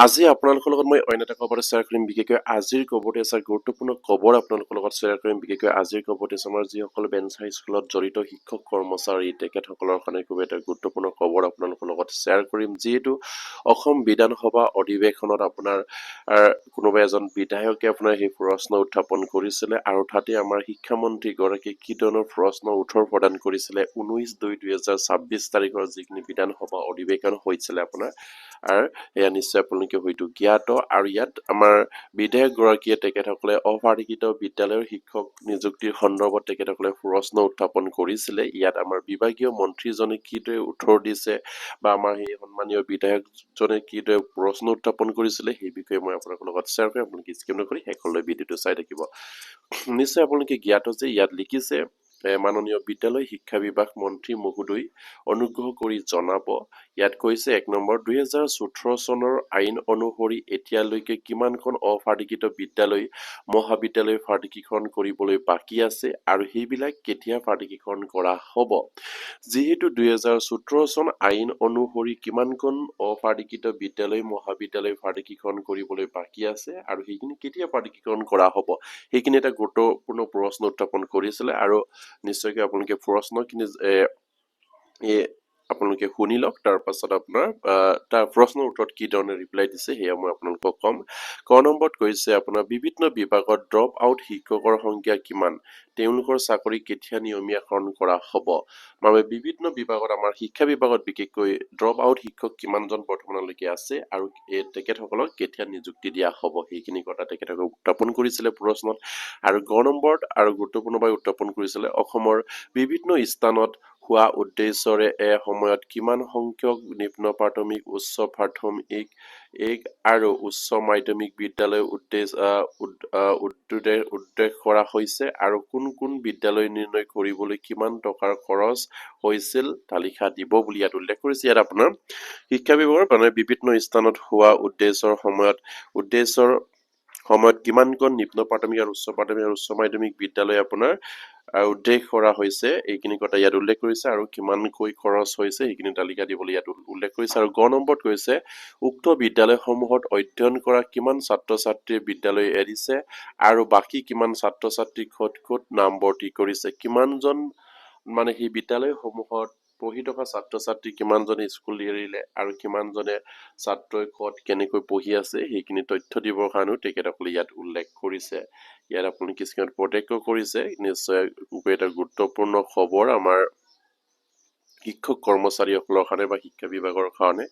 আজি আপোনালোকৰ লগত মই অন্য এটা খবৰ শ্বেয়াৰ কৰিম বিশেষকৈ আজিৰ খবৰতে আছে গুৰুত্বপূৰ্ণ খবৰ আপোনালোকৰ লগত শ্বেয়াৰ কৰিম বিশেষকৈ আজিৰ খবৰতে আমাৰ যিসকল বেঞ্চাৰ স্কুলত জড়িত শিক্ষক কৰ্মচাৰী তেখেতসকলৰ কাৰণে খুব এটা গুৰুত্বপূৰ্ণ খবৰ আপোনালোকৰ লগত শ্বেয়াৰ কৰিম যিহেতু অসম বিধানসভা অধিৱেশনত আপোনাৰ কোনোবা এজন বিধায়কে আপোনাৰ সেই প্ৰশ্ন উত্থাপন কৰিছিলে আৰু তাতে আমাৰ শিক্ষামন্ত্ৰী গৰাকী কি ধৰণৰ প্ৰশ্ন উত্তৰ প্ৰদান কৰিছিলে 19/2/2026 তাৰিখৰ যিখিনি বিধানসভা অধিৱেশন হৈছিলে আপোনাৰ আৰু এয়া নিশ্চয় আপোনালোকে হয়তো জ্ঞাত আৰু ইয়াত আমাৰ বিধায়ক গৰাকীয়ে তেখেতসকলে অপাৰিকিত বিদ্যালয়ৰ শিক্ষক নিযুক্তিৰ সন্দৰ্ভত তেখেতসকলে প্ৰশ্ন উত্থাপন কৰিছিলে ইয়াত আমাৰ বিভাগীয় মন্ত্ৰীজনে কিদৰে উত্তৰ দিছে বা আমাৰ সেই সন্মানীয় বিধায়কজনে কিদৰে প্ৰশ্ন উত্থাপন কৰিছিলে সেই বিষয়ে মই আপোনালোকৰ লগত শ্বেয়াৰ কৰিম আপোনালোকে স্কিপ নকৰি শেষলৈ ভিডিঅ'টো চাই থাকিব নিশ্চয় আপোনালোকে জ্ঞাত যে ইয়াত লিখিছে মাননীয় বিদ্যালয় শিক্ষা বিভাগ মন্ত্ৰী মহোদয় অনুগ্ৰহ কৰি জনাব ইয়াত কৈছে 1 নম্বৰ 2018 চনৰ আইন অনুসৰি এতিয়ালৈকে কিমানখন অপাৰিকিত বিদ্যালয় মহাবিদ্যালয় পাৰ্টিকৰণ কৰিবলৈ বাকি আছে আৰু সেইবিলাক কেতিয়া পাৰ্টিকৰণ কৰা হ'ব যিহেতু 2017 চন আইন অনুসৰি কিমানখন অপাৰিকিত বিদ্যালয় মহাবিদ্যালয় পাৰ্টিকৰণ কৰিবলৈ বাকি আছে আৰু সেইখিনি কেতিয়া পাৰ্টিকৰণ কৰা হ'ব সেইখিনি এটা গুৰুত্বপূৰ্ণ প্ৰশ্ন উত্থাপন কৰিছিলে আৰু নিশ্চয়কৈ আপোনালোকে প্ৰশ্নখিনি আপোনালোকে শুনি লওক তাৰ পাছত আপোনাৰ তাৰ প্ৰশ্নৰ উত্তৰত কি ধৰণে ৰিপ্লাই দিছে হেয়া মই আপোনালোকক কম ক নম্বৰত কৈছে আপোনাৰ বিভিন্ন বিভাগত ড্ৰপ আউট শিক্ষকৰ সংখ্যা কিমান তেওঁলোকৰ চাকৰি কেতিয়া নিয়মীয়াকৰণ কৰা হ'ব মানে বিভিন্ন বিভাগত আমাৰ শিক্ষা বিভাগত বিশেষকৈ ড্ৰপ আউট শিক্ষক কিমানজন বৰ্তমানলৈকে আছে আৰু তেখেতসকলক কেতিয়া নিযুক্তি দিয়া হ'ব সেইখিনি কথা তেখেতসকলে উত্থাপন কৰিছিলে প্ৰশ্নত আৰু গ নম্বৰত আৰু গুৰুত্বপূৰ্ণভাৱে উত্থাপন কৰিছিলে অসমৰ বিভিন্ন স্থানত হোৱা উদ্দেশ্যৰে সময়ত কিমান সংখ্যক নিম্ন প্ৰাথমিক উচ্চ প্ৰাথমিক আৰু উচ্চ মাধ্যমিক বিদ্যালয় উদ্দেশ্য কৰা হৈছে আৰু কোন কোন বিদ্যালয় নিৰ্ণয় কৰিবলৈ কিমান টকাৰ খৰচ হৈছিল তালিকা দিব বুলি ইয়াত উল্লেখ কৰিছে ইয়াত আপোনাৰ শিক্ষা বিভাগৰ মানে বিভিন্ন স্থানত হোৱা উদ্দেশ্যৰ সময়ত কিমানখন নিম্ন প্ৰাথমিক আৰু উচ্চ মাধ্যমিক বিদ্যালয় আপোনাৰ উদ্দেশ্য কৰা হৈছে এইখিনি কথা ইয়াত উল্লেখ কৰিছে আৰু কিমানকৈ খৰচ হৈছে সেইখিনি তালিকা দিবলৈ ইয়াত উল্লেখ কৰিছে আৰু গ নম্বৰত কৈছে উক্ত বিদ্যালয়সমূহত অধ্যয়ন কৰা কিমান ছাত্ৰ ছাত্ৰীৰ বিদ্যালয় এৰিছে আৰু বাকি কিমান ছাত্ৰ ছাত্ৰী ক'ত নামভৰ্তি কৰিছে কিমানজন মানে সেই বিদ্যালয়সমূহত পঢ়ি থকা ছাত্ৰ ছাত্ৰী কিমানজনে স্কুল এৰিলে আৰু কিমানজনে ছাত্ৰই ক'ত কেনেকৈ পঢ়ি আছে সেইখিনি তথ্য দিবৰ কাৰণেও তেখেতসকলে ইয়াত উল্লেখ কৰিছে ইয়াত আপোনালোকে স্ক্ৰীনত প্ৰত্যক্ষ কৰিছে নিশ্চয় এটা গুৰুত্বপূৰ্ণ খবৰ আমাৰ শিক্ষক কৰ্মচাৰীসকলৰ কাৰণে বা শিক্ষা বিভাগৰ কাৰণে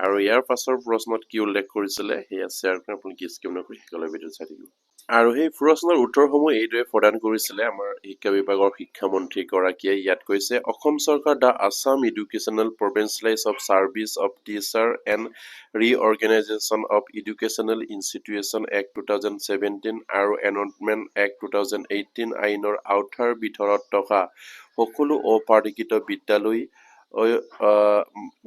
আৰু ইয়াৰ পাছৰ প্ৰশ্নত কি উল্লেখ কৰিছিলে সেয়া শ্বেয়াৰ কৰি আপোনালোকে স্কিপ নকৰি শেষলৈ ভিডিঅ' চাই থাকিব আৰু সেই প্ৰশ্নৰ উত্তৰসমূহ এইদৰে প্ৰদান কৰিছিলে আমাৰ শিক্ষা বিভাগৰ শিক্ষামন্ত্ৰী গৰাকীয়ে ইয়াত কৈছে অসম চৰকাৰ the Assam educational provincialise of service of teacher and reorganisation of educational institution act 2017 আৰু এনঅৰ্টমেণ্ট এক্ট 2018 আইনৰ আওতাৰ ভিতৰত থকা সকলো অপাৰিকিত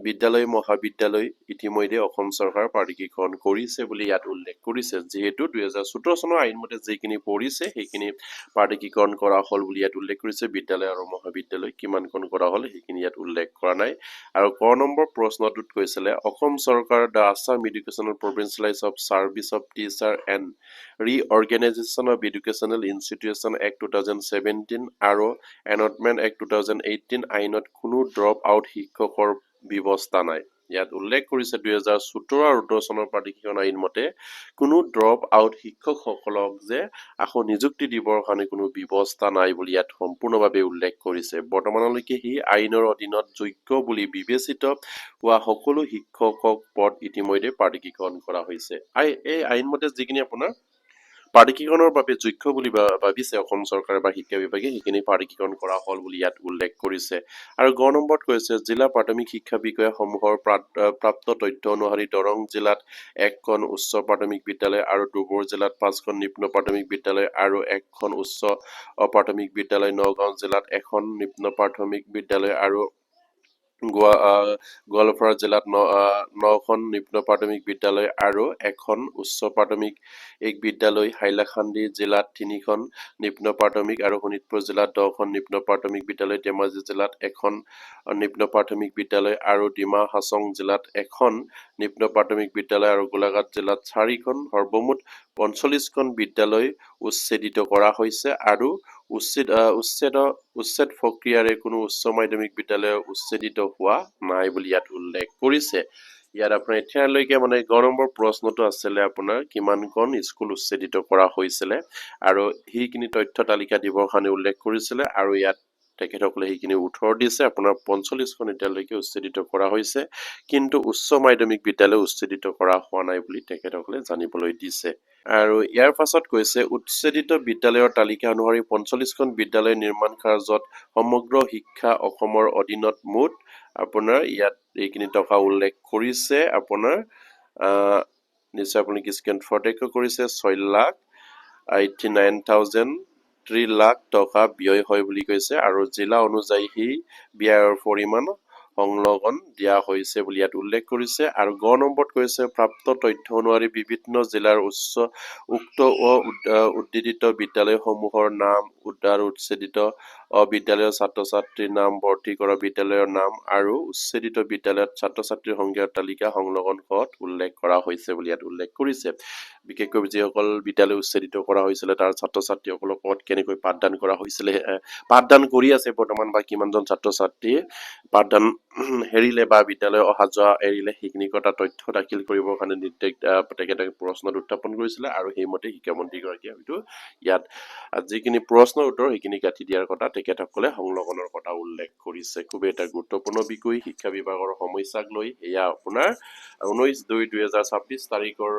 বিদ্যালয় মহাবিদ্যালয় ইতিমধ্যে অসম চৰকাৰ পাৰ্টিকৰণ কৰিছে বুলি ইয়াত উল্লেখ কৰিছে যিহেতু 2017 চনৰ আইন মতে যিখিনি পৰিছে সেইখিনি পাৰ্টিকৰণ কৰা হ'ল বুলি ইয়াত উল্লেখ কৰিছে বিদ্যালয় আৰু মহাবিদ্যালয় কিমানখন কৰা হ'ল সেইখিনি ইয়াত উল্লেখ কৰা নাই আৰু ক নম্বৰ প্ৰশ্নটোত কৈছিলে অসম চৰকাৰ the Assam educational provincialise of service of teacher and reorganisation of educational institution act 2017 আৰু এনঅৰ্টমেণ্ট এক্ট 2018 আইনত কোনো ড্ৰপ আউট শিক্ষকৰ ব্যৱস্থা নাই ইয়াত উল্লেখ কৰিছে 2017 আৰু 18 চনৰ পাৰ্টিকৰণ আইন মতে কোনো ড্ৰপ আউট শিক্ষকসকলক যে আকৌ নিযুক্তি দিবৰ কাৰণে কোনো ব্যৱস্থা নাই বুলি ইয়াত সম্পূৰ্ণভাৱে উল্লেখ কৰিছে বৰ্তমানলৈকে সেই আইনৰ অধীনত যোগ্য বুলি বিবেচিত হোৱা সকলো শিক্ষকক পদ ইতিমধ্যে পাৰ্টিকৰণ কৰা হৈছে এই আইন মতে যিখিনি আপোনাৰ পাৰ্টিকৰণৰ বাবে যোগ্য বুলি ভাবিছে অসম চৰকাৰ বা শিক্ষা বিভাগে সেইখিনি পাৰ্টিকৰণ কৰা হ'ল বুলি ইয়াত উল্লেখ কৰিছে আৰু গ নম্বৰত কৈছে জিলা প্ৰাথমিক শিক্ষা বিষয়াসমূহৰ প্ৰাপ্ত তথ্য অনুসৰি দৰং জিলাত 1খন উচ্চ প্ৰাথমিক বিদ্যালয় আৰু ডুবুৰ জিলাত 5খন নিম্ন প্ৰাথমিক বিদ্যালয় আৰু 1খন উচ্চ প্ৰাথমিক বিদ্যালয় নগাঁও জিলাত 1খন নিম্ন প্ৰাথমিক বিদ্যালয় আৰু গোৱালপাৰা জিলাত 9খন নিম্ন প্ৰাথমিক বিদ্যালয় আৰু এখন উচ্চ প্ৰাথমিক বিদ্যালয়, হাইলাকান্দি জিলাত 3খন নিম্ন প্ৰাথমিক আৰু শোণিতপুৰ জিলাত 10খন নিম্ন প্ৰাথমিক বিদ্যালয়, ধেমাজি জিলাত এখন নিম্ন প্ৰাথমিক বিদ্যালয় আৰু ডিমা হাছং জিলাত এখন নিম্ন প্ৰাথমিক বিদ্যালয় আৰু গোলাঘাট জিলাত 4খন, সৰ্বমুঠ 45খন বিদ্যালয় উচ্ছেদিত কৰা হৈছে আৰু উচ্ছেদ প্ৰক্ৰিয়াৰে কোনো উচ্চ মাধ্যমিক বিদ্যালয় উচ্ছেদিত হোৱা নাই বুলি ইয়াত উল্লেখ কৰিছে। ইয়াত আপোনাৰ এতিয়ালৈকে মানে 11 নম্বৰ প্ৰশ্নটো আছিলে আপোনাৰ কিমানখন স্কুল উচ্ছেদিত কৰা হৈছিলে আৰু সেইখিনি তথ্য তালিকা দিবৰ কাৰণে উল্লেখ কৰিছিলে আৰু ইয়াত তেখেতসকলে সেইখিনি উত্তৰ দিছে। আপোনাৰ 45খন এতিয়ালৈকে উচ্ছেদিত কৰা হৈছে, কিন্তু উচ্চ মাধ্যমিক বিদ্যালয় উচ্ছেদিত কৰা হোৱা নাই বুলি তেখেতসকলে জানিবলৈ দিছে। আৰু ইয়াৰ পাছত কৈছে উচ্ছেদিত বিদ্যালয়ৰ তালিকা অনুসৰি 45খন বিদ্যালয় নিৰ্মাণ কাৰ্যত সমগ্ৰ শিক্ষা অসমৰ অধীনত মুঠ আপোনাৰ ইয়াত এইখিনি টকা উল্লেখ কৰিছে। আপোনাৰ নিশ্চয় আপুনি স্ক্ৰীন প্ৰত্যক্ষ কৰিছে 6,89,003 লাখ টকা ব্যয় হয় বুলি কৈছে আৰু জিলা অনুযায়ী সেই ব্যয়ৰ পৰিমাণ সংলগ্ন দিয়া হৈছে বুলি ইয়াত উল্লেখ কৰিছে। আৰু 10 নম্বৰত কৈছে প্ৰাপ্ত তথ্য অনুসৰি বিভিন্ন জিলাৰ উক্ত উদ্যোগিত বিদ্যালয়সমূহৰ নাম আৰু উচ্ছেদিত বিদ্যালয়ৰ ছাত্ৰ ছাত্ৰীৰ নাম, ভৰ্তি কৰা বিদ্যালয়ৰ নাম আৰু উচ্ছেদিত বিদ্যালয়ত ছাত্ৰ ছাত্ৰীৰ সংখ্যাৰ তালিকা সংলগ্ন কৰাত উল্লেখ কৰা হৈছে বুলি ইয়াত উল্লেখ কৰিছে। বিশেষকৈ যিসকল বিদ্যালয় উচ্ছেদিত কৰা হৈছিলে তাৰ ছাত্ৰ ছাত্ৰীসকলক ক'ত কেনেকৈ পাঠদান কৰা হৈছিলে, পাঠদান কৰি আছে বৰ্তমান বা কিমানজন ছাত্ৰ ছাত্ৰীয়ে পাঠদান এৰিলে বা বিদ্যালয় অহা যোৱা এৰিলে সেইখিনি কথা তথ্য দাখিল কৰিবৰ কাৰণে তেখেতে প্ৰশ্নত উত্থাপন কৰিছিলে আৰু সেইমতে শিক্ষামন্ত্ৰীগৰাকীয়ে হয়তো ইয়াত যিখিনি প্ৰশ্নৰ উত্তৰ সেইখিনি গাঁঠি দিয়াৰ কথা তেখেতসকলে সংলগ্নৰ কথা উল্লেখ কৰিছে। খুবেই এটা গুৰুত্বপূৰ্ণ বিষয় শিক্ষা বিভাগৰ সমস্যাক লৈ। এয়া আপোনাৰ 19/2/2026 তাৰিখৰ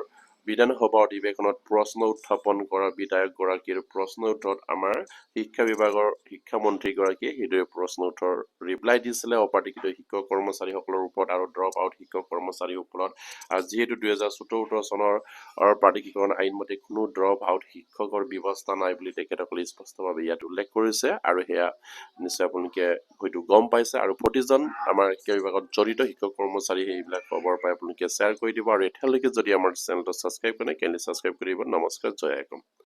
বিধানসভা অধিৱেশনত প্ৰশ্ন উত্থাপন কৰা বিধায়কগৰাকীৰ প্ৰশ্ন উত্তৰত আমাৰ শিক্ষা বিভাগৰ শিক্ষামন্ত্ৰীগৰাকীয়ে সেইদৰে প্ৰশ্ন উত্তৰ ৰিপ্লাই দিছিলে অপাৰ্থিত শিক্ষক কৰ্মচাৰীসকলৰ ওপৰত আৰু ড্ৰপ আউট শিক্ষক কৰ্মচাৰীৰ ওপৰত। আৰু যিহেতু 2014 চনৰ প্ৰাধিকৰণ আইনমতে কোনো ড্ৰপ আউট শিক্ষকৰ ব্যৱস্থা নাই বুলি তেখেতসকলে স্পষ্টভাৱে ইয়াত উল্লেখ কৰিছে আৰু সেয়া নিশ্চয় আপোনালোকে হয়তো গম পাইছে। আৰু প্ৰতিজন আমাৰ শিক্ষা বিভাগত জড়িত শিক্ষক কৰ্মচাৰী সেইবিলাক খবৰ পাই আপোনালোকে শ্বেয়াৰ কৰি দিব আৰু এতিয়ালৈকে যদি আমাৰ চেনেলটো ছাবস্ক্ৰাইব কৰে কাইণ্ডলি ছাবস্ক্ৰাইব কৰিব। নমস্কাৰ, জয় অসম।